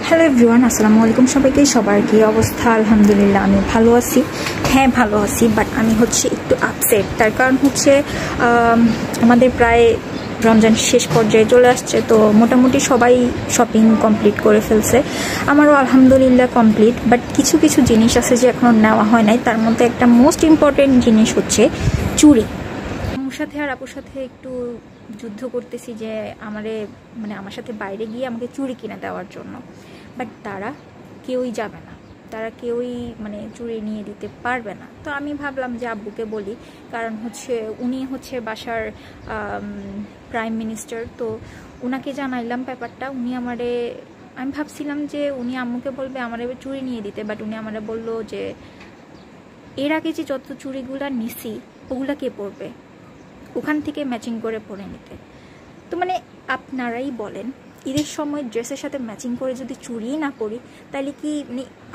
Hello everyone, আসসালামু আলাইকুম সবাইকে। সবার কি অবস্থা? আলহামদুলিল্লাহ আমি ভালো আছি। হ্যাঁ ভালো আছি, বাট আমি হচ্ছে একটু আপসেট। তার কারণ হচ্ছে আমাদের প্রায় রমজান শেষ পর্যায়ে চলে আসছে, তো মোটামুটি সবাই শপিং কমপ্লিট করে ফেলছে। আমারও আলহামদুলিল্লাহ কমপ্লিট, বাট কিছু কিছু জিনিস আছে যে এখনও নেওয়া হয় নাই। তার মধ্যে একটা মোস্ট ইম্পর্টেন্ট জিনিস হচ্ছে চুড়ি। আমার সাথে আর আপুর সাথে একটু যুদ্ধ করতেছি যে আমার সাথে বাইরে গিয়ে আমাকে চুড়ি কিনে দেওয়ার জন্য, বাট তারা কেউই যাবে না, তারা কেউই চুড়ি নিয়ে দিতে পারবে না। তো আমি ভাবলাম যে আব্বুকে বলি, কারণ হচ্ছে উনি হচ্ছে বাসার প্রাইম মিনিস্টার। তো ওনাকে জানাইলাম ব্যাপারটা। আমি ভাবছিলাম যে উনি আম্মুকে বলবে আমার এবার চুড়ি নিয়ে দিতে, বাট উনি আমারে বললো যে এর আগে যে যত চুড়িগুলা নিছি ওগুলা কে পরবে, ওখান থেকে ম্যাচিং করে পরে নিতে। তো আপনারাই বলেন, ঈদের সময় ড্রেসের সাথে ম্যাচিং করে যদি চুড়ি না পরি তাহলে কি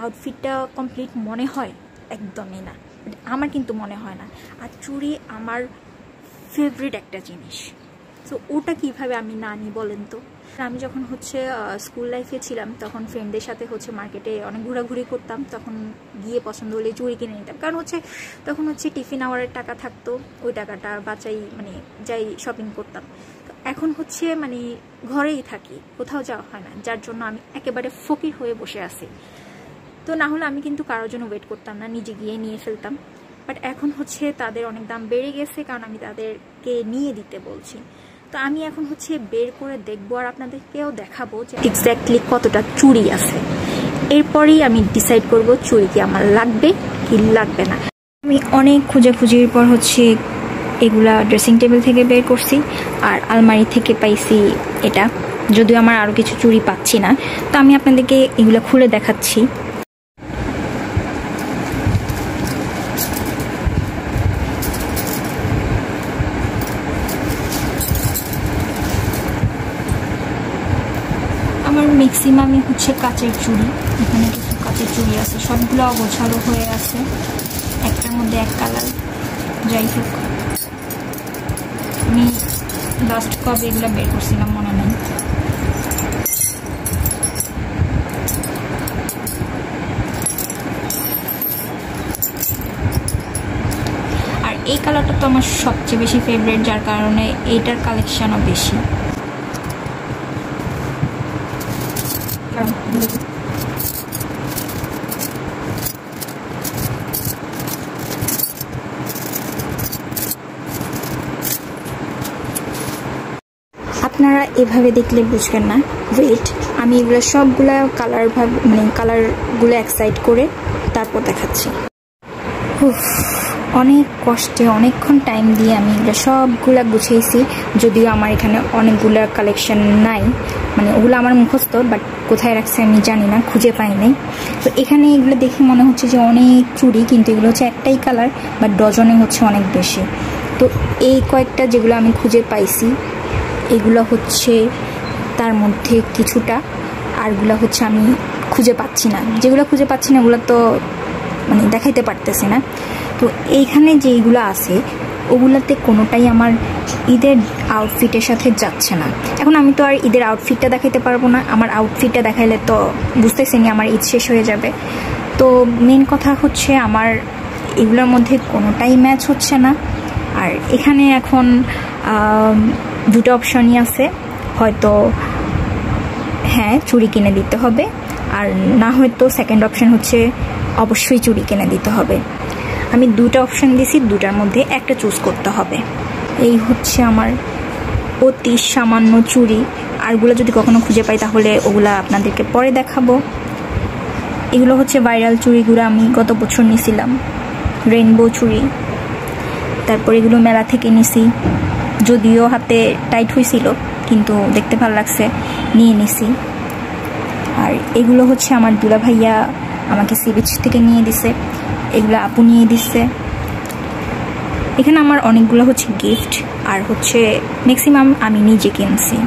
আউটফিটটা কমপ্লিট মনে হয়? একদমই না। আমার কিন্তু মনে হয় না। আর চুড়ি আমার ফেভারিট একটা জিনিস, তো ওটা কিভাবে আমি না নিই বলেন তো? আমি যখন হচ্ছে স্কুল লাইফে ছিলাম তখন ফ্রেন্ডদের সাথে হচ্ছে মার্কেটে অনেক ঘোরাঘুরি করতাম, তখন গিয়ে পছন্দ হলে চুড়ি কিনে নিতাম। কারণ হচ্ছে তখন হচ্ছে টিফিন আওয়ারের টাকা থাকতো, ওই টাকাটা বাঁচাই যাই শপিং করতাম। তো এখন হচ্ছে ঘরেই থাকি, কোথাও যাওয়া হয় না, যার জন্য আমি একেবারে ফকির হয়ে বসে আছি। তো না হলে আমি কিন্তু কারোর জন্য ওয়েট করতাম না, নিজে গিয়ে নিয়ে ফেলতাম। বাট এখন হচ্ছে তাদের অনেক দাম বেড়ে গেছে, কারণ আমি তাদেরকে নিয়ে দিতে বলছি। তো আমি এখন হচ্ছে বের করে দেখবো আর আপনাদেরকেও দেখাবো যে এক্স্যাক্টলি কতটা চুড়ি আছে। এরপরেই আমি ডিসাইড করব চুড়ি কি আমার লাগবে কি লাগবে না। আমি অনেক খুঁজির পর হচ্ছে এগুলা ড্রেসিং টেবিল থেকে বের করছি, আর আলমারি থেকে পাইছি এটা। যদিও আমার আরও কিছু চুড়ি পাচ্ছি না, তো আমি আপনাদেরকে এগুলা খুলে দেখাচ্ছি। আমার ম্যাক্সিমামই হচ্ছে কাচের চুড়ি। এখানে কিছু কাচের চুড়ি আছে, সবগুলো অগোছালো হয়ে আছে, একটার মধ্যে এক কালার। যাই হোক, আমি লাস্ট কবে এগুলো বের করছিলাম মনে নেই। আর এই কালারটা তো আমার সবচেয়ে বেশি ফেভারিট, যার কারণে এইটার কালেকশনও বেশি। আপনারা এভাবে দেখলে বুঝবেন না। ওয়েট, আমি এগুলো সবগুলা কালারগুলো এক্সাইট করে তারপর দেখাচ্ছি। অনেক কষ্টে অনেকক্ষণ টাইম দিয়ে আমি এগুলো সবগুলা গুছিয়েছি, যদিও আমার এখানে অনেকগুলো কালেকশন নাই, ওগুলো আমার মুখস্থ, বাট কোথায় রাখছে আমি জানি না, খুঁজে পাই নাই। তো এখানে এগুলো দেখে মনে হচ্ছে যে অনেক চুড়ি, কিন্তু এগুলো হচ্ছে একটাই কালার, বাট ডজনে হচ্ছে অনেক বেশি। তো এই কয়েকটা যেগুলো আমি খুঁজে পাইছি এগুলো হচ্ছে তার মধ্যে কিছুটা, আরগুলো হচ্ছে আমি খুঁজে পাচ্ছি না। যেগুলো খুঁজে পাচ্ছি না ওগুলো তো দেখাইতে পারতেছি না। তো এইখানে যেইগুলো আছে ওগুলাতে কোনোটাই আমার ঈদের আউটফিটের সাথে যাচ্ছে না। এখন আমি তো আর ঈদের আউটফিটটা দেখাইতে পারবো না, আমার আউটফিটটা দেখাইলে তো বুঝতেছেনি আমার ঈদ শেষ হয়ে যাবে। তো মেন কথা হচ্ছে আমার এগুলোর মধ্যে কোনোটাই ম্যাচ হচ্ছে না। আর এখানে এখন দুটো অপশনই আছে, হয়তো হ্যাঁ চুড়ি কিনে দিতে হবে, আর না হয়তো সেকেন্ড অপশন হচ্ছে অবশ্যই চুড়ি কিনে দিতে হবে। আমি দুটো অপশন দিছি, দুটার মধ্যে একটা চুজ করতে হবে। এই হচ্ছে আমার অতি সামান্য চুড়ি। আরগুলো যদি কখনো খুঁজে পাই তাহলে ওগুলা আপনাদেরকে পরে দেখাবো। এগুলো হচ্ছে ভাইরাল চুড়িগুলো, আমি গত বছর নিয়েছিলাম, রেইনবো চুড়ি। তারপর এগুলো মেলা থেকে নিছি, যদিও হাতে টাইট হয়েছিল কিন্তু দেখতে ভালো লাগছে, নিয়ে নিছি। আর এগুলো হচ্ছে আমার দুলা ভাইয়া আমাকে সি বিচ থেকে নিয়ে দিছে, এগুলো আপু নিয়ে দিচ্ছে। এখানে আমার অনেকগুলো হচ্ছে গিফট, আর হচ্ছে ম্যাক্সিমাম আমি নিজে কিনছি।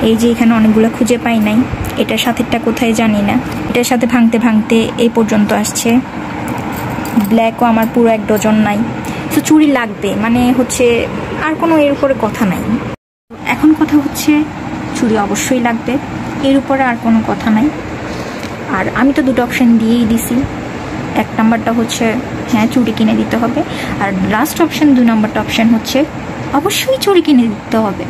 এই যে এখানে অনেকগুলো খুঁজে পাই নাই, এটার সাথেটা কোথায় জানি না, এটার সাথে ভাঙতে ভাঙতে এই পর্যন্ত আসছে। ব্ল্যাকও আমার পুরো এক ডজন নাই। তো চুড়ি লাগবে হচ্ছে, আর কোনো এর উপরে কথা নাই। এখন কথা হচ্ছে চুড়ি অবশ্যই লাগবে, এর উপরে আর কোনো কথা নাই। আর আমি তো দুটো অপশান দিয়েই দিছি। এক নাম্বারটা হচ্ছে হ্যাঁ চুড়ি কিনে দিতে হবে, আর লাস্ট অপশান 2 নাম্বারটা অপশান হচ্ছে অবশ্যই চুড়ি কিনে দিতে হবে।